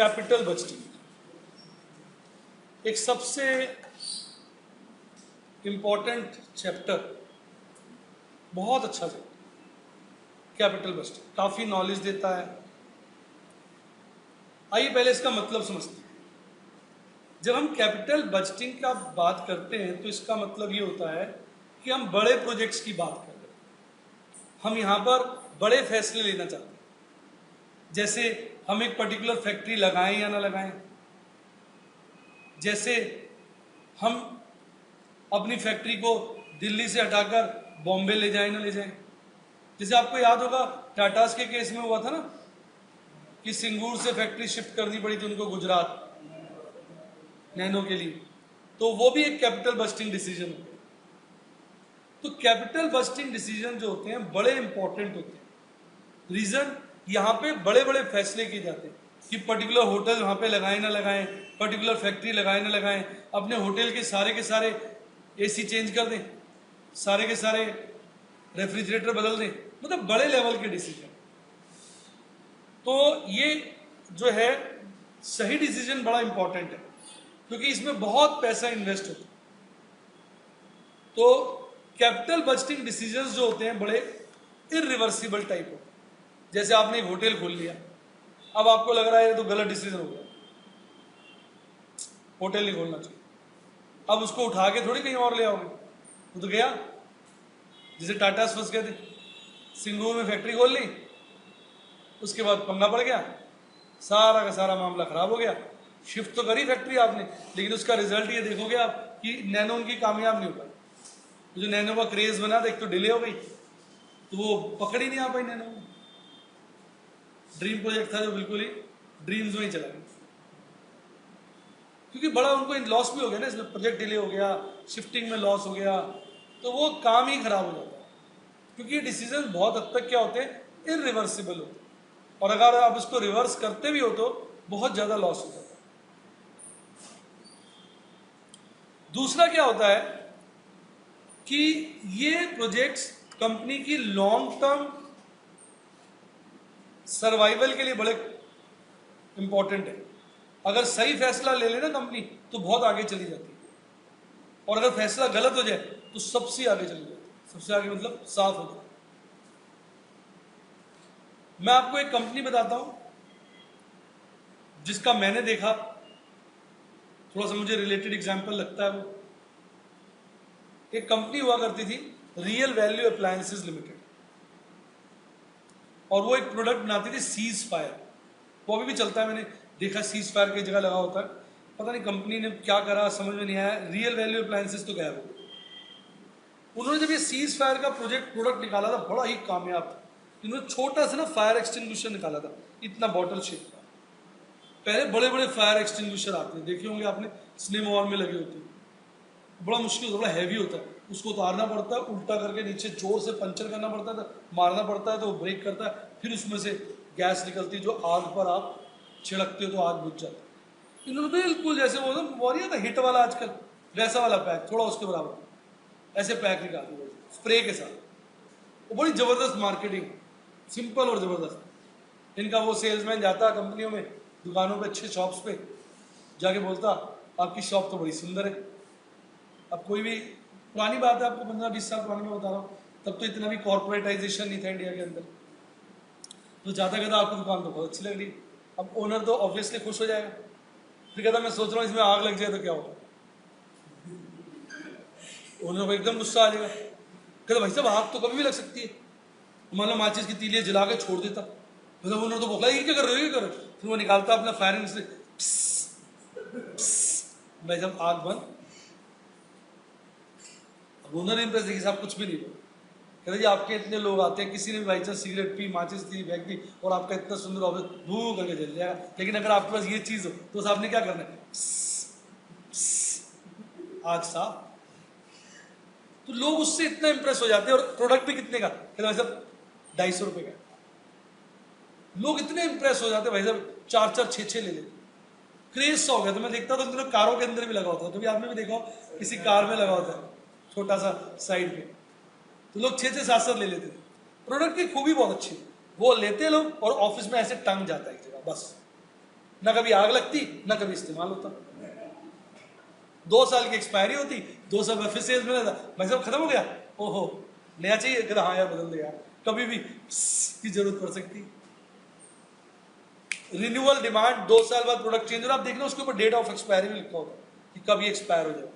Capital budgeting एक सबसे important chapter, बहुत अच्छा चैप्टर कैपिटल बजटिंग, काफी नॉलेज देता है। आइए पहले इसका मतलब समझते हैं। जब हम कैपिटल बजटिंग का बात करते हैं तो इसका मतलब ये होता है कि हम बड़े प्रोजेक्ट्स की बात कर रहे हैं। हम यहाँ पर बड़े फैसले लेना चाहते हैं, जैसे हम एक पर्टिकुलर फैक्ट्री लगाएं या ना लगाएं, जैसे हम अपनी फैक्ट्री को दिल्ली से हटाकर बॉम्बे ले जाएं ना ले जाएं। जैसे आपको याद होगा टाटास के केस में हुआ था ना कि सिंगूर से फैक्ट्री शिफ्ट करनी पड़ी थी उनको गुजरात नैनो के लिए, तो वो भी एक कैपिटल बस्टिंग डिसीजन होता है। तो कैपिटल बस्टिंग डिसीजन जो होते हैं बड़े इंपॉर्टेंट होते हैं। रीजन, यहाँ पे बड़े बड़े फैसले किए जाते हैं कि पर्टिकुलर होटल वहाँ पे लगाएं ना लगाएं, पर्टिकुलर फैक्ट्री लगाएं ना लगाएं, अपने होटल के सारे एसी चेंज कर दें, सारे के सारे रेफ्रिजरेटर बदल दें, मतलब बड़े लेवल के डिसीजन। तो ये जो है सही डिसीजन बड़ा इंपॉर्टेंट है क्योंकि इसमें बहुत पैसा इन्वेस्ट होता है। तो कैपिटल बजटिंग डिसीजंस जो होते हैं बड़े इरिवर्सिबल टाइप होते हैं। जैसे आपने एक होटल खोल लिया, अब आपको लग रहा है ये तो गलत डिसीजन हो गया, होटल नहीं खोलना चाहिए, अब उसको उठा के थोड़ी कहीं और ले आओगे, वो तो गया। जैसे टाटा फंस गए थे, सिंगूर में फैक्ट्री खोल ली, उसके बाद पंगा पड़ गया, सारा का सारा मामला खराब हो गया। शिफ्ट तो करी फैक्ट्री आपने, लेकिन उसका रिजल्ट ये देखोगे आप कि नैनो उनकी कामयाब नहीं हो पाई। जो नैनो का क्रेज बना था, एक तो डिले हो गई, तो वो पकड़ ही नहीं आ पाई नैनो। ड्रीम प्रोजेक्ट था जो बिल्कुल ही ड्रीम्स में ही चला गया, क्योंकि बड़ा उनको लॉस भी हो गया ना, इसमें प्रोजेक्ट डिले हो गया, शिफ्टिंग में लॉस हो गया, तो वो काम ही खराब हो जाता है। क्योंकि ये डिसीजन बहुत हद तक क्या होते हैं, इरिवर्सिबल होते हैं, और अगर आप इसको रिवर्स करते भी हो तो बहुत ज्यादा लॉस हो जाता है। दूसरा क्या होता है कि ये प्रोजेक्ट्स कंपनी की लॉन्ग टर्म सर्वाइवल के लिए बड़े इंपॉर्टेंट है। अगर सही फैसला ले लेना कंपनी तो बहुत आगे चली जाती है, और अगर फैसला गलत हो जाए तो सबसे आगे चली जाती है। सबसे आगे मतलब साफ हो जाए। मैं आपको एक कंपनी बताता हूं जिसका मैंने देखा, थोड़ा सा मुझे रिलेटेड एग्जांपल लगता है। वो एक कंपनी हुआ करती थी, रियल वैल्यू अप्लायंसेस लिमिटेड, और वो एक प्रोडक्ट बनाती थी सीज फायर। वो अभी भी चलता है, मैंने देखा सीज फायर की जगह लगा होता है। पता नहीं कंपनी ने क्या करा, समझ में नहीं आया। रियल वैल्यू अप्लायंसेस तो गया वो। उन्होंने जब ये सीज फायर का प्रोडक्ट निकाला था, बड़ा ही कामयाब था। इन्होंने छोटा सा ना फायर एक्सटिंग्विशर निकाला था, इतना बॉटल शेप का। पहले बड़े बड़े फायर एक्सटिंग्विशर आते हैं, देखे होंगे आपने, सिनेमा हॉल में लगे होते हैं, बड़ा मुश्किल, बड़ा हैवी होता है, उसको उतारना पड़ता है, उल्टा करके नीचे जोर से पंचर करना पड़ता है, मारना पड़ता है तो वो ब्रेक करता है, फिर उसमें से गैस निकलती है जो आग पर आप छिड़कते हो तो आग बुझ जाती है। इन्होंने बिल्कुल जैसे वो ना वॉरियर था हिट वाला आजकल, वैसा वाला पैक, थोड़ा उसके बराबर ऐसे पैक निकाल दिया स्प्रे के साथ। वो बड़ी जबरदस्त मार्केटिंग, सिंपल और जबरदस्त। इनका वो सेल्समैन जाता कंपनियों में, दुकानों पे, अच्छे शॉप्स पे जाके बोलता आपकी शॉप तो बड़ी सुंदर है। अब कोई भी पुरानी बात है, आपको 15-20 साल पुरानी में बता रहा हूँ, तब तो इतना भी कॉर्पोरेटाइजेशन नहीं था इंडिया के अंदर। तो जाता कहता आपकी दुकान तो बहुत अच्छी लग रही। अब ओनर तो ऑब्वियसली खुश हो जाएगा, फिर कहता मैं सोच रहा हूँ इसमें आग लग जाए तो क्या होगा। ओनर को एकदम गुस्सा आ जाएगा, कहता भाई साहब आग तो कभी भी लग सकती है। मान लो माचिस की तीलियां जला के छोड़ देता, मतलब ओनर तो बोला ये क्या कर रहे हो, ये कर रहे हो। फिर वो निकालता अपना फायरिंग से, भाई साहब आग बंद। ओनर इंप्रेस देखिए साहब कुछ भी नहीं बोला, कहते जी आपके इतने लोग आते हैं, किसी ने भी बाई चांस सिगरेट पी, माचिस दी, फेंक दी, और आपका इतना सुंदर ऑफिस भू करके जल जाएगा। लेकिन अगर आपके पास ये चीज हो तो आपने क्या करना है, आग साफ। तो लोग उससे इतना इंप्रेस हो जाते हैं, और प्रोडक्ट भी कितने का, कहते भाई साहब 250 रुपए का। लोग इतने इंप्रेस हो जाते हैं, भाई साहब 4-4, 6-6 ले लेते। क्रेज सा हो गया। तो मैं देखता था तो कारों के अंदर भी लगा होता है, कभी आपने भी देखा किसी कार में लगा होता है छोटा सा साइड पे, तो लोग 6-6, 7-7 ले लेते थे। प्रोडक्ट की खूबी बहुत अच्छी है, वो लेते लोग और ऑफिस में ऐसे टंग जाता है एक जगह बस। ना कभी आग लगती ना कभी इस्तेमाल होता। 2 साल की एक्सपायरी होती, 2 साल में फिर सेल्स में रहता, भाई साहब खत्म हो गया, ओहो नया चाहिए, कहता हाँ यार बदल दे यार, कभी भी की जरूरत पड़ सकती। रिन्यूअल डिमांड, 2 साल बाद प्रोडक्ट चेंज हो रहा, आप देखना उसके ऊपर डेट ऑफ एक्सपायरी भी लिखा होता है कि कब ये एक्सपायर हो जाए,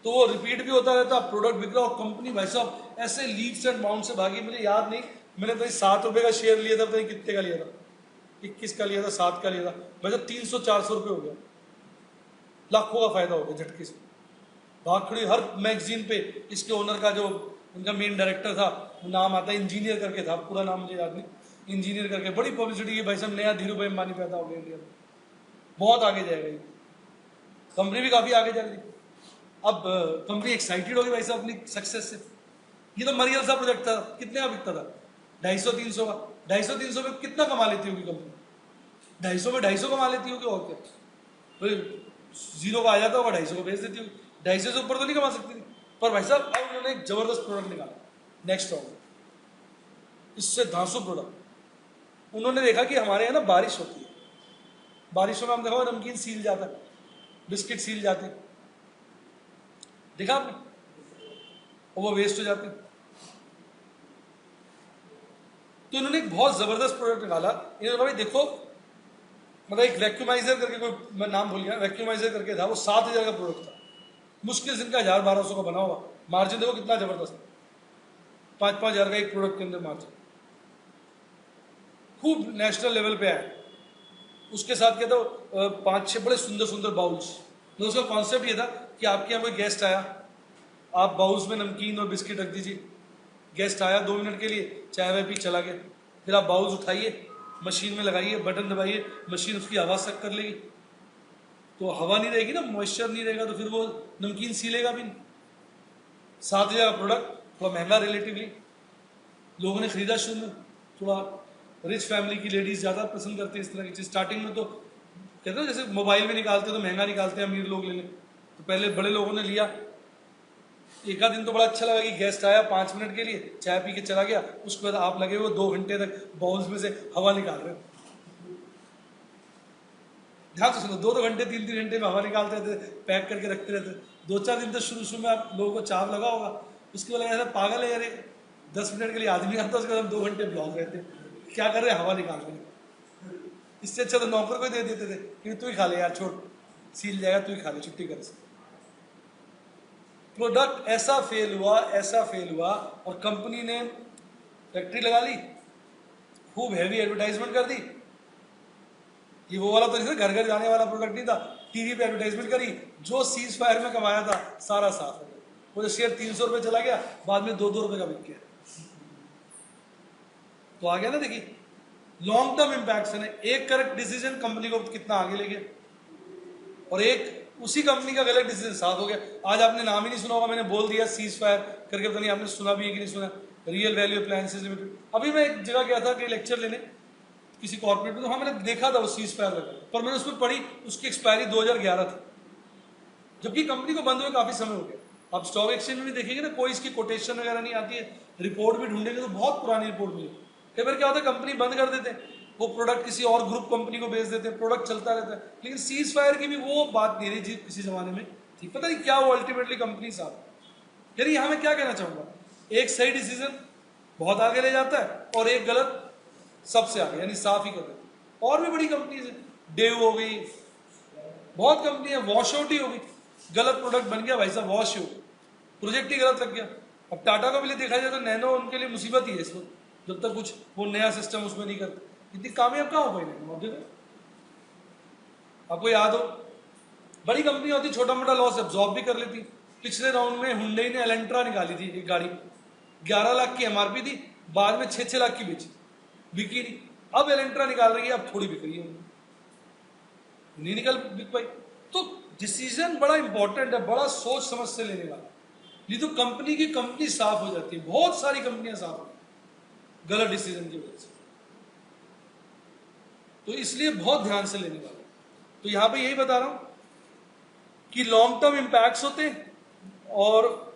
तो वो रिपीट भी होता रहता, प्रोडक्ट बिक रहा, और कंपनी भाई साहब ऐसे लीव्स एंड बाउंड से भागी, मुझे याद नहीं, मैंने तो 7 रुपए का शेयर लिया था, पता नहीं कितने का लिया था, 21 का लिया था, 7 का लिया था, भाई साहब 300-400 रुपये हो गया, लाखों का फायदा हो गया झटके से। भाग खड़ी हर मैगजीन पे, इसके ओनर का जो उनका मेन डायरेक्टर था, वो नाम आता है इंजीनियर करके था, पूरा नाम मुझे याद नहीं, इंजीनियर करके, बड़ी पब्लिसिटी की भाई साहब नया धीरू भाई अंबानी पैदा हो गया इंडिया में, बहुत आगे जाएगा ये कंपनी भी, काफी आगे जा रही थी। अब कंपनी एक्साइटेड होगी भाई साहब अपनी सक्सेस से। ये तो मरियल सा प्रोजेक्ट था, कितने का बिकता था, 250-300 का, 250-300 में कितना कमा लेती होगी कंपनी, 250 में 250 कमा लेती होगी, और क्या, तो 0 का आ जाता होगा, 250 को बेच देती होगी, 250 से ऊपर तो नहीं कमा सकती थी। पर भाई साहब अब उन्होंने एक जबरदस्त प्रोडक्ट निकाला नेक्स्ट राउंड, इससे धांसू प्रोडक्ट। उन्होंने देखा कि हमारे यहाँ ना बारिश होती है, बारिशों में हम देखो नमकीन सील जाता है, बिस्किट सील जाते, देखा आपने, और वो वेस्ट हो जाते। तो इन्होंने एक बहुत जबरदस्त प्रोडक्ट निकाला, इन्होंने कहा भाई देखो, मतलब एक वैक्यूमाइजर करके, कोई मैं नाम भूल गया, वैक्यूमाइजर करके था, वो 7,000 का प्रोडक्ट था, मुश्किल से इनका 1,000-1,200 का बना होगा, मार्जिन देखो कितना जबरदस्त, 5-5 हज़ार का एक प्रोडक्ट के अंदर मार्जिन, खूब नेशनल लेवल पे आया। उसके साथ क्या था, 5-6 बड़े सुंदर सुंदर बाउल्स, तो उसका कॉन्सेप्ट ये था कि आपके यहाँ कोई गेस्ट आया, आप बाउल्स में नमकीन और बिस्किट रख दीजिए, गेस्ट आया 2 मिनट के लिए, चाय वाय पी चला गया, फिर आप बाउल्स उठाइए, मशीन में लगाइए, बटन दबाइए, मशीन उसकी हवा सक कर लेगी, तो हवा नहीं रहेगी ना, मॉइस्चर नहीं रहेगा, तो फिर वो नमकीन सीलेगा भी नहीं। 7,000 का प्रोडक्ट, थोड़ा महंगा रिलेटिवली, लोगों ने खरीदा शुरू में, थोड़ा रिच फैमिली की लेडीज ज़्यादा पसंद करते हैं इस तरह की चीज़। स्टार्टिंग में तो कहते हैं जैसे मोबाइल में निकालते तो महंगा निकालते हैं, अमीर लोग ले लें, तो पहले बड़े लोगों ने लिया, एक आध दिन तो बड़ा अच्छा लगा कि गेस्ट आया 5 मिनट के लिए, चाय पी के चला गया, उसके बाद आप लगे हुए 2 घंटे तक बाउल्स में से हवा निकाल रहे हो। ध्यान से सुनो, 2-2 घंटे 3-3 घंटे में हवा निकालते रहते, पैक करके रखते रहते। 2-4 दिन तो शुरू में आप लोगों को चाव लगा होगा, उसके बाद ऐसा पागल है यार, 10 मिनट के लिए आदमी आता है, उसके बाद 2 घंटे ब्लॉक रहते, क्या कर रहे हैं, हवा निकाल रहे हैं। इससे अच्छा तो नौकर को दे देते थे कि तू ही खा ले यार, छोड़ सील जाएगा, तू ही खा ले, छुट्टी कर। प्रोडक्ट ऐसा फेल हुआ और कंपनी ने फैक्ट्री लगा ली, खूब हैवी एडवर्टाइजमेंट कर दी, ये वो वाला तो नहीं था, घर घर जाने वाला प्रोडक्ट नहीं था, टीवी पे एडवर्टाइजमेंट करी, जो सीज फायर में कमाया था सारा साफ हो गया, वो शेयर 300 रुपये चला गया, बाद में 2-2 रुपये का बिक गया। तो आ गया ना, देखिए लॉन्ग टर्म इम्पैक्ट है, एक करेक्ट डिसीजन कंपनी को कितना आगे ले गया, और एक उसी कंपनी का गलत डिसीजन साथ हो गया। आज आपने नाम ही नहीं सुना होगा, मैंने बोल दिया सीज फायर करके, पता नहीं आपने सुना भी है कि नहीं सुना, रियल वैल्यू अप्लायंसेज लिमिटेड। अभी मैं एक जगह गया था कि लेक्चर लेने किसी कॉर्पोरेट में, तो हाँ मैंने देखा था वो सीज फायर लगा, पर मैंने उसमें पढ़ी उसकी एक्सपायरी 2011 थी, जबकि कंपनी को बंद हुए काफी समय हो गया। आप स्टॉक एक्सचेंज में भी देखेंगे ना, कोई इसकी कोटेशन वगैरह नहीं आती है, रिपोर्ट भी ढूंढेंगे तो बहुत पुरानी रिपोर्ट मिली। कई बार क्या होता है, कंपनी बंद कर देते हैं, वो प्रोडक्ट किसी और ग्रुप कंपनी को बेच देते हैं, प्रोडक्ट चलता रहता है। लेकिन सीज फायर की भी वो बात नहीं रही जी किसी जमाने में थी, पता नहीं क्या वो अल्टीमेटली कंपनी साथ। यानी यहाँ मैं क्या कहना चाहूंगा, एक सही डिसीजन बहुत आगे ले जाता है, और एक गलत सबसे आगे, यानी साफ ही कर देता है। और भी बड़ी कंपनीज है, डेव हो गई, बहुत कंपनी है, वॉश आउट ही हो गई, गलत प्रोडक्ट बन गया भाई साहब, वॉश हो, प्रोजेक्ट ही गलत लग गया। अब टाटा को भी देखा जाए तो नैनो उनके लिए मुसीबत ही है इस वक्त, जब तक कुछ वो नया सिस्टम उसमें नहीं करते, इतनी कामयाब कहाँ हो पाई। आपको याद हो, बड़ी कंपनी होती, छोटा मोटा लॉस एब्जॉर्ब भी कर लेती। पिछले राउंड में हुंडई ने एलेंट्रा निकाली थी, एक गाड़ी 11 लाख की एमआरपी थी, बाद में 6-6 लाख की बेची, बिकी नहीं। अब एलेंट्रा निकाल रही है, अब थोड़ी बिक रही है, नहीं निकल बिक पाई। तो डिसीजन बड़ा इंपॉर्टेंट है, बड़ा सोच समझ से लेने वाला, नहीं तो कंपनी की कंपनी साफ हो जाती है। बहुत सारी कंपनियां साफ हो गलत डिसीजन की वजह से, तो इसलिए बहुत ध्यान से लेने वाला। तो यहां पे यही बता रहा हूं कि लॉन्ग टर्म इंपैक्ट्स होते हैं, और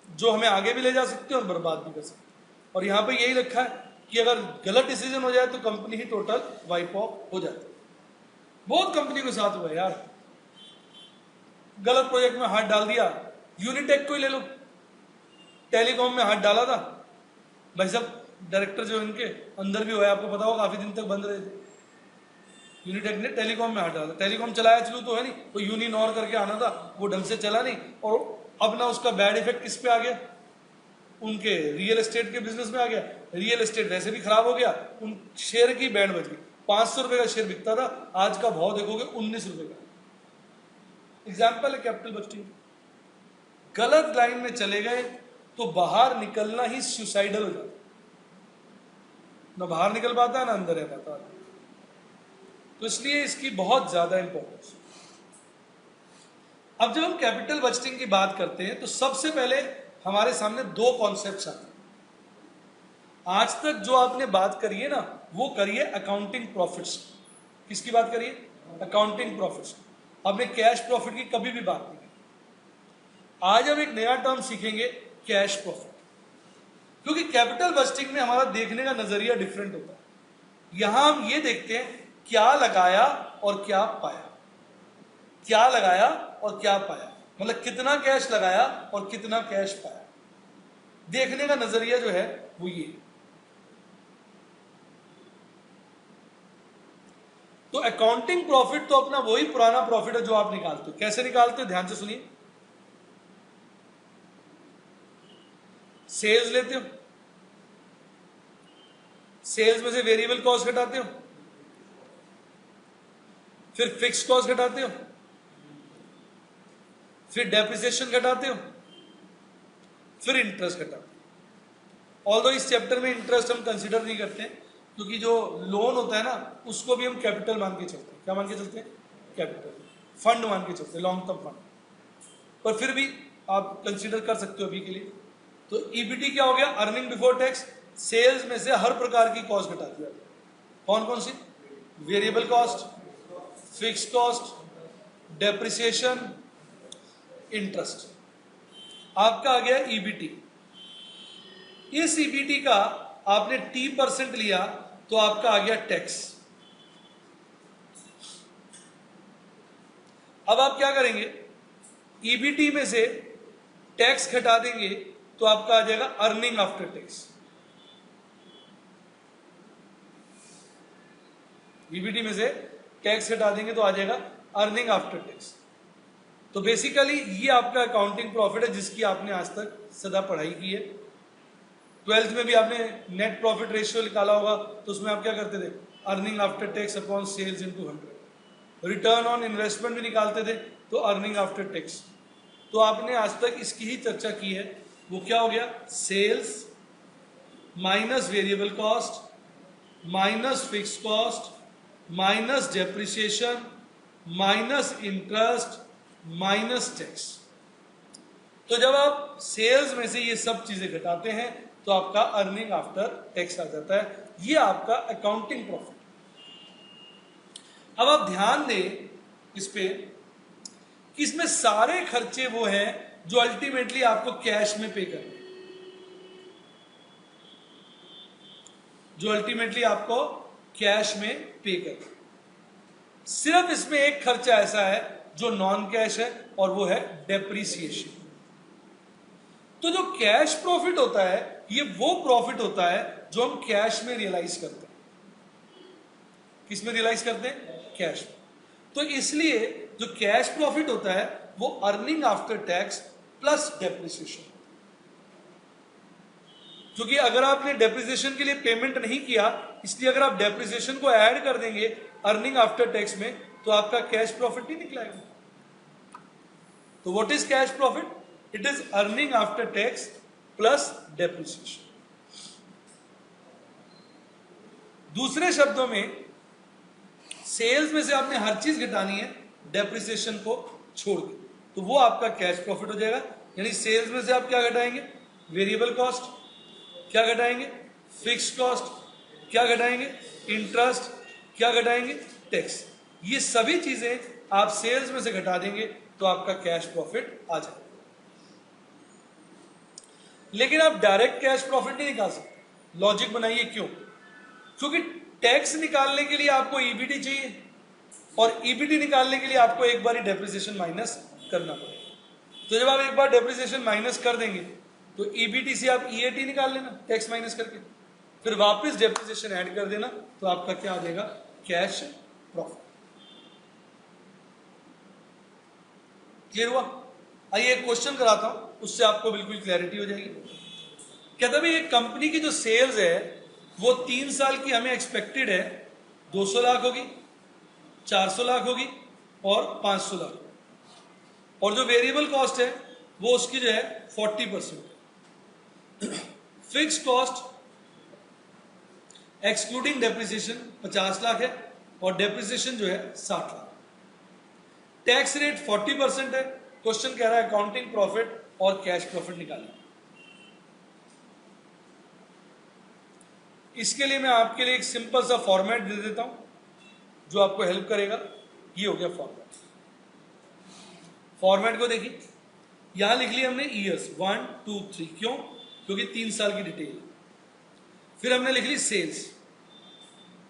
जो हमें आगे भी ले जा सकते हैं और बर्बाद भी कर सकते हैं। और यहां पे यही लिखा है कि अगर गलत डिसीजन हो जाए तो कंपनी ही टोटल वाइप ऑफ हो जाती है। बहुत कंपनी के साथ हुआ है यार, गलत प्रोजेक्ट में हाथ डाल दिया। यूनिटेक को ही ले लो, टेलीकॉम में हाथ डाला था भाई साहब, डायरेक्टर जो इनके अंदर भी हुआ है, आपको पता होगा, काफी दिन तक बंद रहे थे। यूनिटेक ने टेलीकॉम में हाथ डाला, टेलीकॉम चलाया चलू तो है नहीं, वो यूनिनॉर करके आना था, वो ढंग से चला नहीं, और अब ना उसका बैड इफेक्ट किस पे आ गया, उनके रियल एस्टेट के बिजनेस में आ गया। रियल एस्टेट वैसे भी खराब हो गया, उन शेयर की बैंड बच गई। 500 रुपए का शेयर बिकता था, आज का भाव देखोगे 19 रुपए का। एग्जाम्पल है कैपिटल बस्टिंग। गलत लाइन में चले गए तो बाहर निकलना ही सुसाइडल हो जाता, ना बाहर निकल पाता ना अंदर रह पाता। तो इसलिए इसकी बहुत ज्यादा इंपॉर्टेंस। अब जब हम कैपिटल बजटिंग की बात करते हैं तो सबसे पहले हमारे सामने दो कॉन्सेप्ट्स आते हैं। आज तक जो आपने बात करी है ना, वो करिए अकाउंटिंग प्रॉफिट्स। किसकी बात करिए? Accounting profits. आपने कैश प्रॉफिट की कभी भी बात नहीं की। आज हम एक नया टर्म सीखेंगे, कैश प्रॉफिट, क्योंकि कैपिटल बजटिंग में हमारा देखने का नजरिया डिफरेंट होता है। यहां हम ये देखते हैं क्या लगाया और क्या पाया, क्या लगाया और क्या पाया, मतलब कितना कैश लगाया और कितना कैश पाया। देखने का नजरिया जो है वो ये। तो अकाउंटिंग प्रॉफिट तो अपना वही पुराना प्रॉफिट है जो आप निकालते हो। कैसे निकालते हो? ध्यान से सुनिए। सेल्स लेते हो, सेल्स में से वेरिएबल कॉस्ट घटाते हो, फिर फिक्स कॉस्ट घटाते हो, फिर डेप्रिसिएशन घटाते हो, फिर इंटरेस्ट घटाते हो। ऑल्दो इस चैप्टर में इंटरेस्ट हम कंसीडर नहीं करते हैं, क्योंकि जो लोन होता है ना, उसको भी हम कैपिटल मान के चलते हैं। क्या मान के चलते हैं? कैपिटल। फंड मान के चलते हैं, लॉन्ग टर्म फंड। पर फिर भी आप कंसीडर कर सकते हो अभी के लिए। तो ईबीटी क्या हो गया? Earning before tax. सेल्स में से हर प्रकार की कॉस्ट घटा दिया। कौन कौन सी? Variable cost, fix cost, depreciation, interest. आपका आ गया ईबीटी। इस ईबीटी का आपने T% लिया तो आपका आ गया टैक्स। अब आप क्या करेंगे? ईबीटी में से टैक्स घटा देंगे तो आपका आ जाएगा अर्निंग आफ्टर टैक्स। ईबीटी में से टैक्स घटा देंगे तो आ जाएगा अर्निंग आफ्टर टैक्स। तो बेसिकली ये आपका अकाउंटिंग प्रॉफिट है, जिसकी आपने आज तक सदा पढ़ाई की है। 12th में भी आपने नेट प्रॉफिट रेशियो निकाला होगा, तो उसमें आप क्या करते थे? Earning after tax upon sales into 100। Return on investment भी निकालते थे, तो अर्निंग आफ्टर टैक्स। तो आपने आज तक इसकी ही चर्चा की है। वो क्या हो गया? Sales minus variable cost minus fix cost minus depreciation minus interest minus tax. तो जब आप सेल्स में से ये सब चीजें घटाते हैं तो आपका अर्निंग आफ्टर टैक्स आ जाता है। ये आपका अकाउंटिंग प्रॉफिट। अब आप ध्यान दें इस पे कि इसमें सारे खर्चे वो हैं जो अल्टीमेटली आपको कैश में पे करने, जो अल्टीमेटली आपको कैश में पे करने। सिर्फ इसमें एक खर्चा ऐसा है जो नॉन कैश है, और वो है डेप्रीसिएशन। तो जो कैश प्रॉफिट होता है, ये वो प्रॉफिट होता है जो हम कैश में रियलाइज करते हैं। किस में रियलाइज करते हैं? कैश में। तो इसलिए जो कैश प्रॉफिट होता है वो earning after tax plus depreciation. क्योंकि अगर आपने डेप्रिसिएशन के लिए पेमेंट नहीं किया, इसलिए अगर आप डेप्रिसिएशन को ऐड कर देंगे अर्निंग आफ्टर टैक्स में, तो आपका कैश प्रॉफिट नहीं निकलेगा। तो what is cash profit? It is earning after tax plus depreciation. दूसरे शब्दों में, सेल्स में से आपने हर चीज घटानी है डेप्रिसिएशन को छोड़ के, तो वो आपका कैश प्रॉफिट हो जाएगा। यानी सेल्स में से आप क्या घटाएंगे? Variable cost. क्या घटाएंगे? Fix cost. क्या घटाएंगे? इंटरेस्ट। क्या घटाएंगे? टैक्स। ये सभी चीजें आप सेल्स में से घटा देंगे तो आपका कैश प्रॉफिट आ जाएगा। लेकिन आप डायरेक्ट कैश प्रॉफिट नहीं निकाल सकते। लॉजिक बनाइए क्यों? क्योंकि टैक्स निकालने के लिए आपको ईबीटी चाहिए, और ईबीटी निकालने के लिए आपको एक बार ही डेप्रिसिएशन माइनस करना पड़ेगा। तो जब आप एक बार डेप्रिसिएशन माइनस कर देंगे तो ईबीटी से आप ईएटी निकाल लेना टैक्स माइनस करके, फिर वापस डेप्रिसिएशन ऐड कर देना, तो आपका क्या आ जाएगा, कैश प्रॉफिट। क्लियर हुआ? आइए एक क्वेश्चन कराता हूं, उससे आपको बिल्कुल क्लैरिटी हो जाएगी। कहता भाई एक कंपनी की जो सेल्स है वो 3 साल की हमें एक्सपेक्टेड है 200 लाख होगी, 400 लाख होगी और 500 लाख, और जो वेरिएबल कॉस्ट है वो उसकी जो है 40%, fix cost excluding depreciation 50 lakh है और डेप्रिसिएशन जो है 60 लाख, टैक्स रेट 40% है। क्वेश्चन कह रहा है अकाउंटिंग प्रॉफिट और कैश प्रॉफिट निकालना। इसके लिए मैं आपके लिए एक सिंपल सा फॉर्मेट दे देता हूं जो आपको हेल्प करेगा। ये हो गया फॉर्मेट। फॉर्मेट को देखिए, यहां लिख लिया हमने ईयर्स 1 2 3, क्यों? क्योंकि 3 साल की डिटेल। फिर हमने लिख ली सेल्स,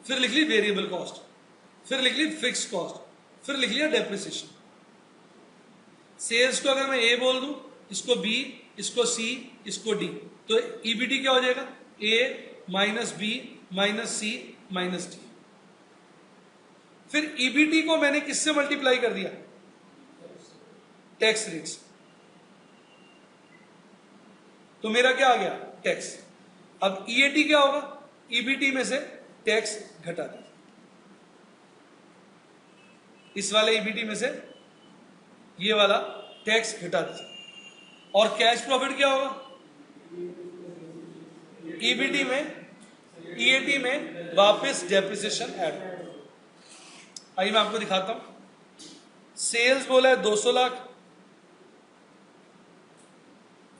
फिर लिख ली वेरिएबल कॉस्ट, फिर लिख ली फिक्स कॉस्ट, फिर लिख लिया डेप्रिसिएशन। सेल्स को अगर मैं ए बोल दूं, इसको बी, इसको सी, इसको डी, तो ईबीटी क्या हो जाएगा, ए माइनस बी माइनस सी माइनस डी। फिर ईबीटी को मैंने किससे मल्टीप्लाई कर दिया, टैक्स रेट से, तो मेरा क्या आ गया, टैक्स। अब ईएटी क्या होगा, ईबीटी में से टैक्स घटा दिया, इस वाले ईबीटी में से ये वाला टैक्स घटा दीजिए। और कैश प्रॉफिट क्या होगा, ईबीटी में ईएटी में वापस डेप्रिसिएशन ऐड। आइए मैं आपको दिखाता हूं। सेल्स बोला है 200 लाख,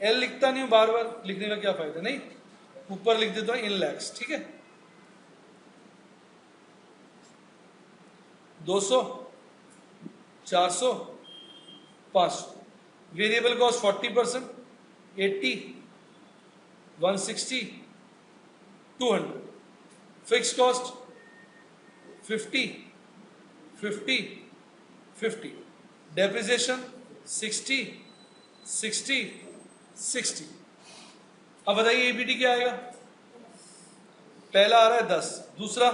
एल लिखता नहीं हूं, बार बार लिखने का क्या फायदा, नहीं ऊपर लिख देता हूं इन लैक्स, ठीक है। 200, 400, 500, variable cost 40%, 80, 160, 200, fix cost 50, 50, 50, depreciation 60, 60, 60। अब बताइए ईबीटी क्या आएगा, पहला आ रहा है 10, दूसरा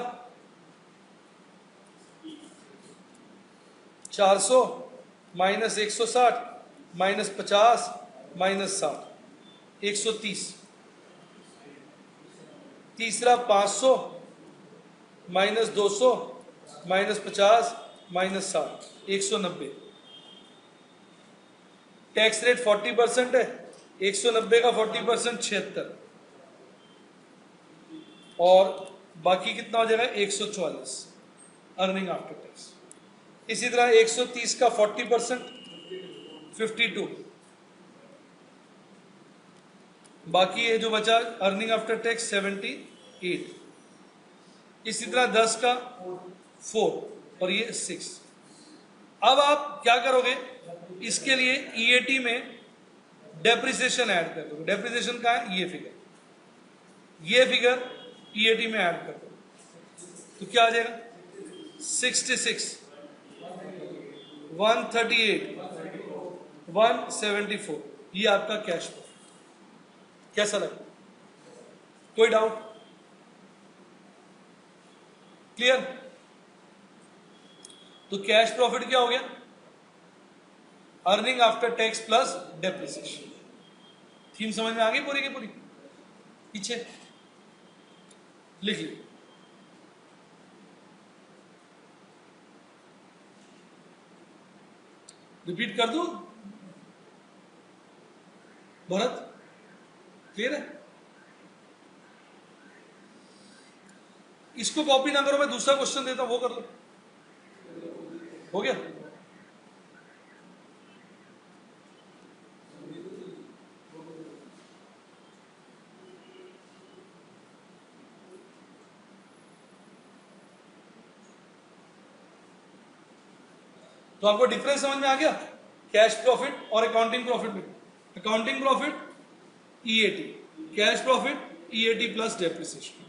400 माइनस 160 माइनस 50 माइनस 60, 130, तीसरा 500 minus 200 minus 50 minus 60, 190। Tax rate 40% है, 190 का 40% 76, और बाकी कितना हो जाएगा 144 अर्निंग आफ्टर टैक्स। इसी तरह 130 का 40% 52, बाकी ये जो बचा अर्निंग आफ्टर टैक्स 78। इसी तरह 10 का 4 और ये 6। अब आप क्या करोगे, इसके लिए ईएटी में डेप्रिसिएशन ऐड कर दोगे। डेप्रिसिएशन का है ये फिगर ईएटी में ऐड कर दो, तो क्या आ जाएगा 66, 138, 174। ये आपका कैश फ्लो। कैसा लगा, कोई डाउट, क्लियर? तो कैश प्रॉफिट क्या हो गया, earning after tax plus depreciation. Theme समझ में आ गई पूरी की पूरी? पीछे लिख ली। रिपीट कर दूं भरत, क्लियर है? इसको कॉपी ना करो, मैं दूसरा क्वेश्चन देता हूं, वो कर लो। हो गया? तो आपको डिफरेंस समझ में आ गया कैश प्रॉफिट और अकाउंटिंग प्रॉफिट में? Accounting profit EAT, cash profit EAT plus depreciation.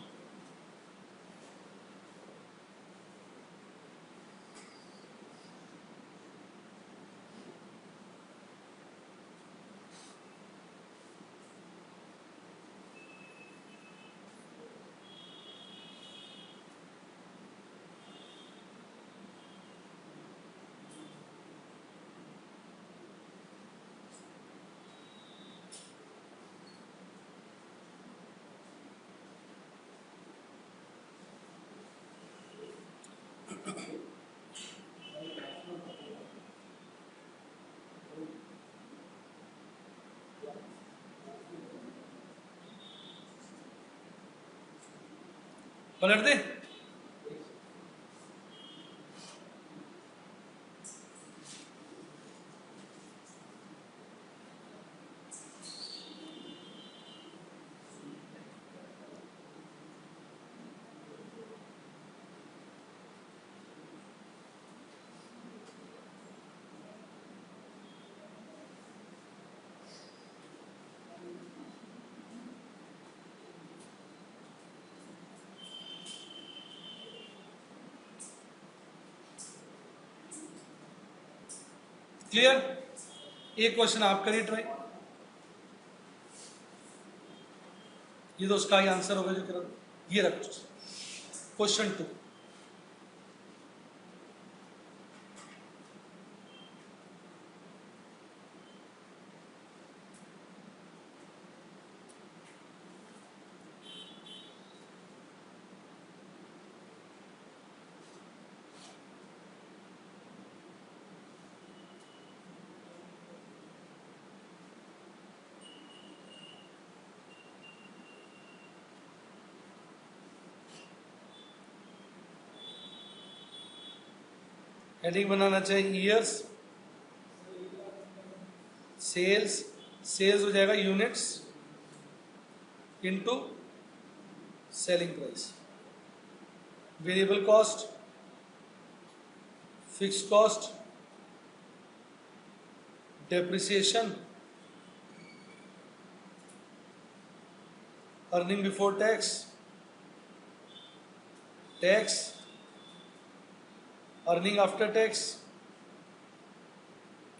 पलट दे। क्लियर? एक क्वेश्चन आप करिए ट्राई। ये तो उसका ही आंसर होगा जो करा। ये रखो क्वेश्चन 2। हेडिंग बनाना चाहिए ईयर्स, सेल्स, सेल्स हो जाएगा units into selling price, variable cost, fix cost, depreciation, earning before tax, tax, earning after tax,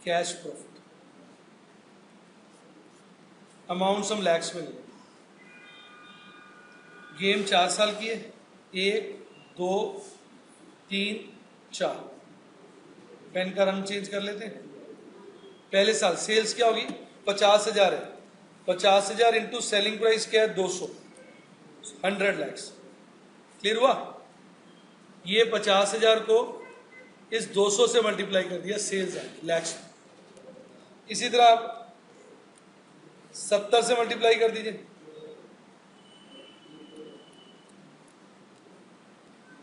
cash profit. Amount हम लैक्स में लेंगे। गेम 4 साल की है, 1 2 3 4। पेन का रंग चेंज कर लेते हैं। पहले साल सेल्स क्या होगी? 50,000 है। 50,000 इंटू सेलिंग प्राइस क्या है? 200, 100 लैक्स। क्लियर हुआ? ये 50,000 को इस 200 से मल्टीप्लाई कर दिया, सेल्स है लैक्स। इसी तरह आप 70 से मल्टीप्लाई कर दीजिए,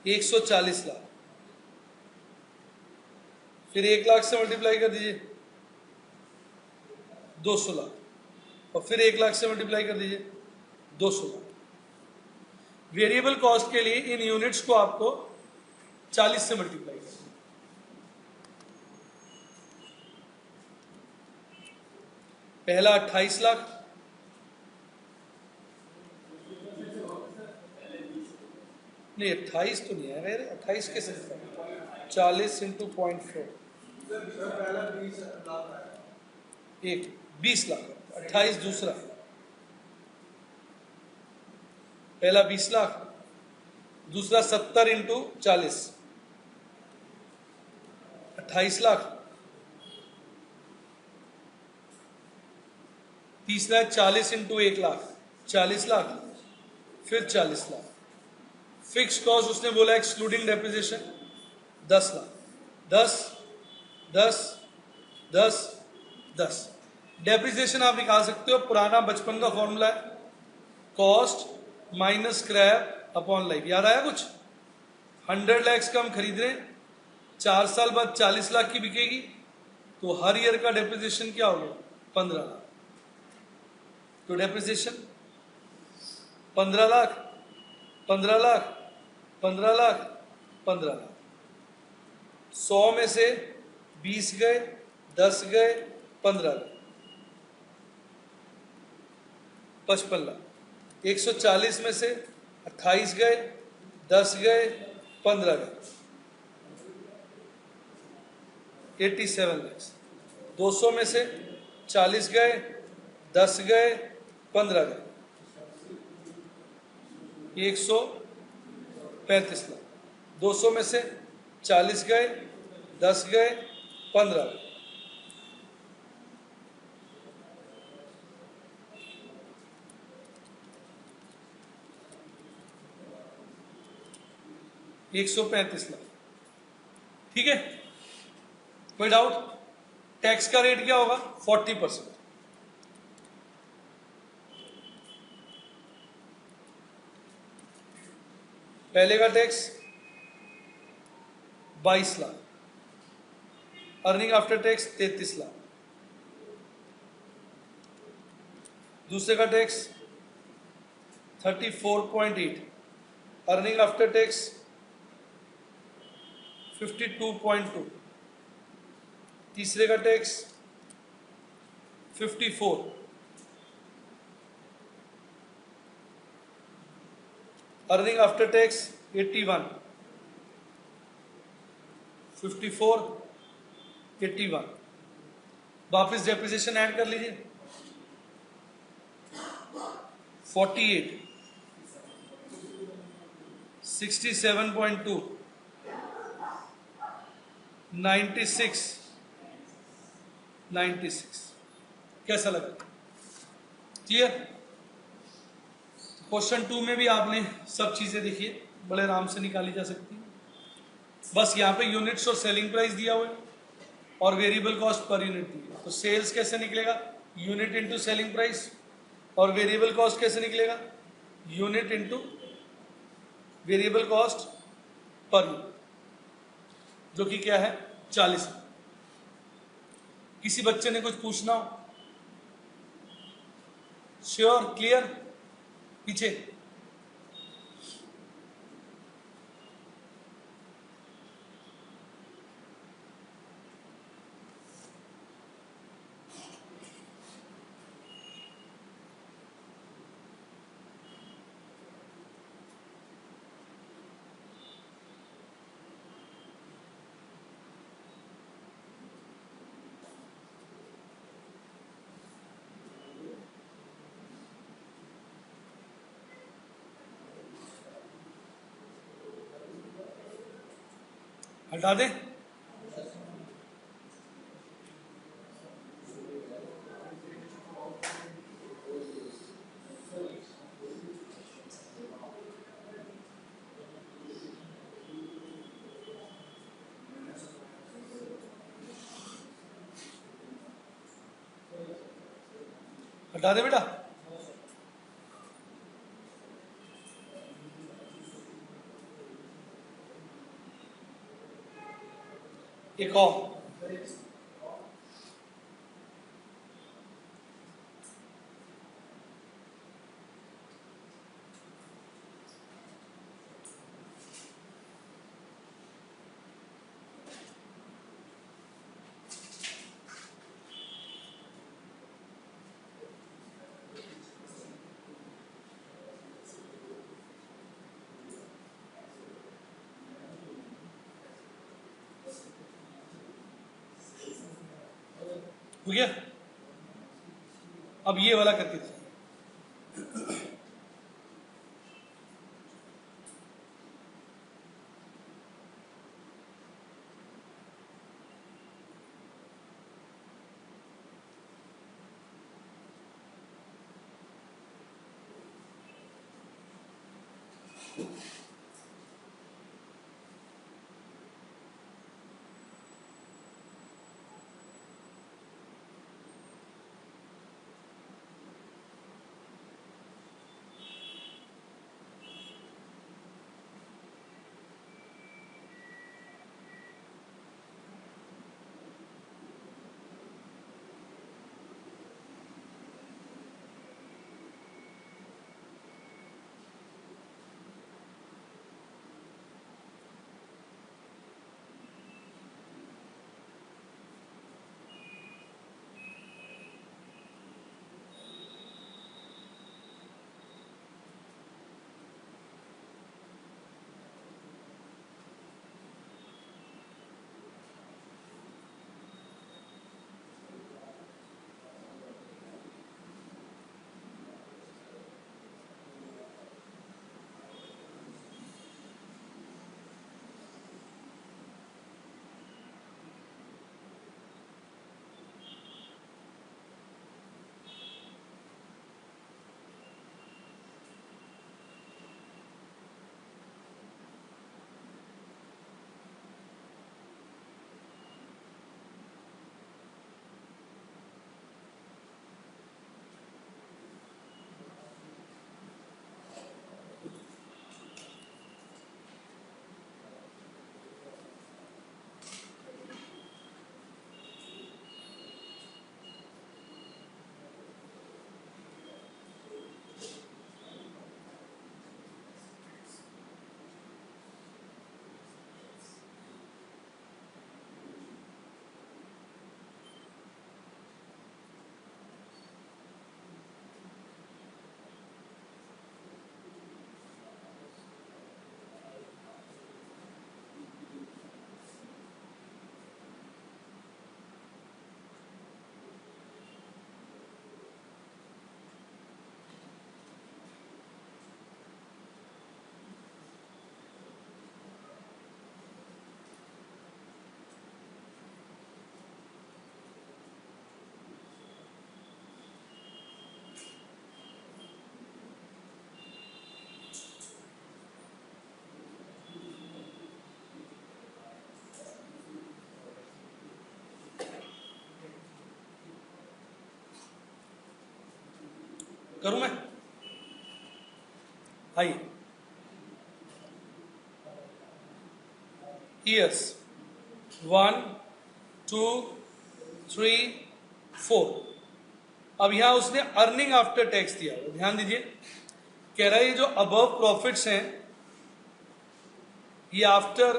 140 लाख। फिर 1 लाख से मल्टीप्लाई कर दीजिए, 200 लाख। और फिर 1 लाख से मल्टीप्लाई कर दीजिए, 200 लाख। वेरिएबल कॉस्ट के लिए इन यूनिट्स को आपको 40 से मल्टीप्लाई करना। पहला 28 लाख, नहीं 28 तो नहीं आएगा यार, 28 कैसे? 40 इंटू 0.4, एक 20 लाख। 28 दूसरा, पहला 20 लाख, दूसरा 70 इंटू 40, 28 लाख। तीसरा है 40 इंटू 1 लाख, 40 लाख। फिर 40 लाख। फिक्स कॉस्ट उसने बोला एक्सक्लूडिंग डेप्रिसिएशन 10 लाख। 10 10 10 10। डेप्रिसिएशन आप निकाल सकते हो, पुराना बचपन का फॉर्मूला है, cost minus scrap upon life. याद आया कुछ? 100 लैक्स का हम खरीद रहे हैं, 4 साल बाद 40 लाख की बिकेगी, तो हर ईयर का डेप्रिसिएशन क्या होगा? 15 लाख। तो डेप्रिसिएशन 15 लाख, 15 लाख, 15 लाख, 15 लाख। 100 में से 20 गए, 10 गए, 15 गए, 55 लाख। 140 में से 28 गए, 10 गए, 15 गए, 87 लैक्स। 200 में से 40 गए, 10 गए, 15 गए, 135 लाख। 200 में से 40 गए, 10 गए, 15 गए, 135 लाख। ठीक है, कोई डाउट? टैक्स का रेट क्या होगा? 40%। पहले का tax 22 lakh, earning after tax 33 lakh, दूसरे का टैक्स 34.8, अर्निंग आफ्टर टैक्स 52.2, तीसरे का टैक्स 54, अर्निंग आफ्टर टैक्स 81, 54, 81, वापस डेप्रिसिएशन ऐड कर लीजिए 48, 67.2, 96, 96। कैसा लगा? क्लियर? क्वेश्चन 2 में भी आपने सब चीजें देखिए, बड़े आराम से निकाली जा सकती है। बस यहाँ पे यूनिट्स और सेलिंग प्राइस दिया हुआ है और वेरिएबल कॉस्ट पर यूनिट दी है। तो सेल्स कैसे निकलेगा? यूनिट इंटू सेलिंग प्राइस, और वेरिएबल कॉस्ट कैसे निकलेगा? Unit into variable cost per unit, जो कि क्या है 40। किसी बच्चे ने कुछ पूछना हो? श्योर? क्लियर? पीछे हटा दें? हटा दे बेटा। एक और हो गया। अब ये वाला करके देखिए। करूं मैं? आइए, ईयर्स 1 2 3 4। अब यहां उसने अर्निंग आफ्टर टैक्स दिया है, ध्यान दीजिए। कह रहा है ये जो अबव प्रॉफिट्स हैं ये after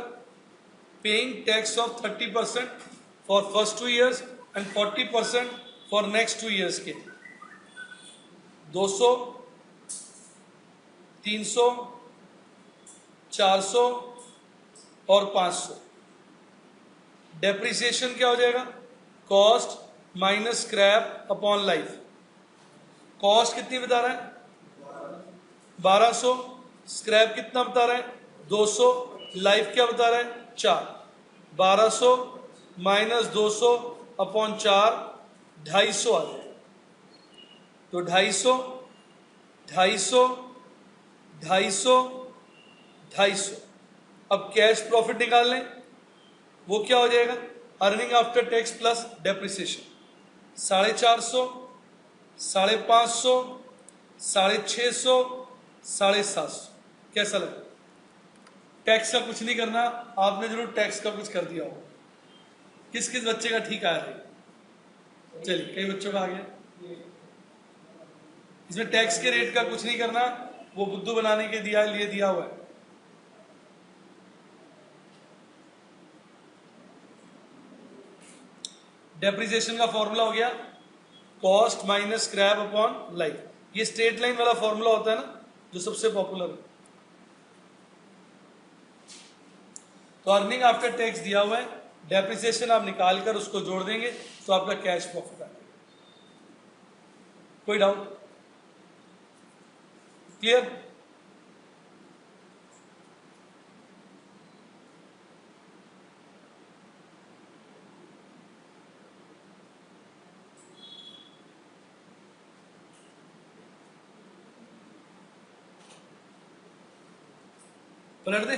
paying tax of 30% for first 2 years and 40% for next 2 years के 200 300 400 और 500। डेप्रिसिएशन क्या हो जाएगा? Cost minus scrap upon life. Cost कितनी बता रहा है? 1200। स्क्रैप कितना बता रहा है? 200। लाइफ क्या बता रहा है? 4। 1200 माइनस 200 अपॉन 4 250 आ जाए। तो 250 250 250 250। अब कैश प्रॉफिट निकाल लें, वो क्या हो जाएगा? Earning after tax plus depreciation 450 550 650 750। कैसा लगा? टैक्स का कुछ नहीं करना, आपने जरूर टैक्स का कुछ कर दिया हो। किस किस बच्चे का ठीक आ रहा है? चलिए, कई बच्चों का आ गया। इसमें टैक्स के रेट का कुछ नहीं करना, वो बुद्धू बनाने के लिए दिया हुआ है। डेप्रिसिएशन का फॉर्मूला हो गया cost minus scrap upon life. ये स्ट्रेट लाइन वाला फॉर्मूला होता है ना, जो सबसे पॉपुलर है। तो अर्निंग आफ्टर टैक्स दिया हुआ है, डेप्रिसिएशन आप निकाल कर उसको जोड़ देंगे तो आपका कैश प्रॉफिट आ जाएगा। कोई डाउट? क्लियर? पलट दे।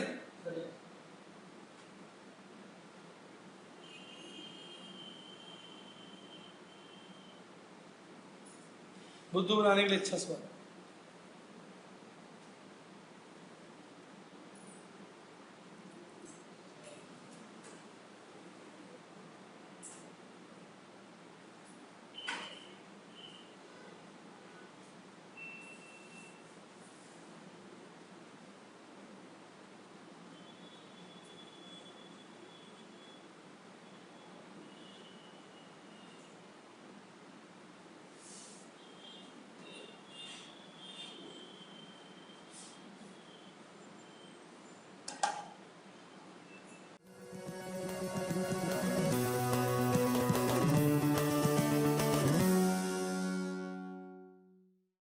बुद्धू बनाने के लिए अच्छा सवाल।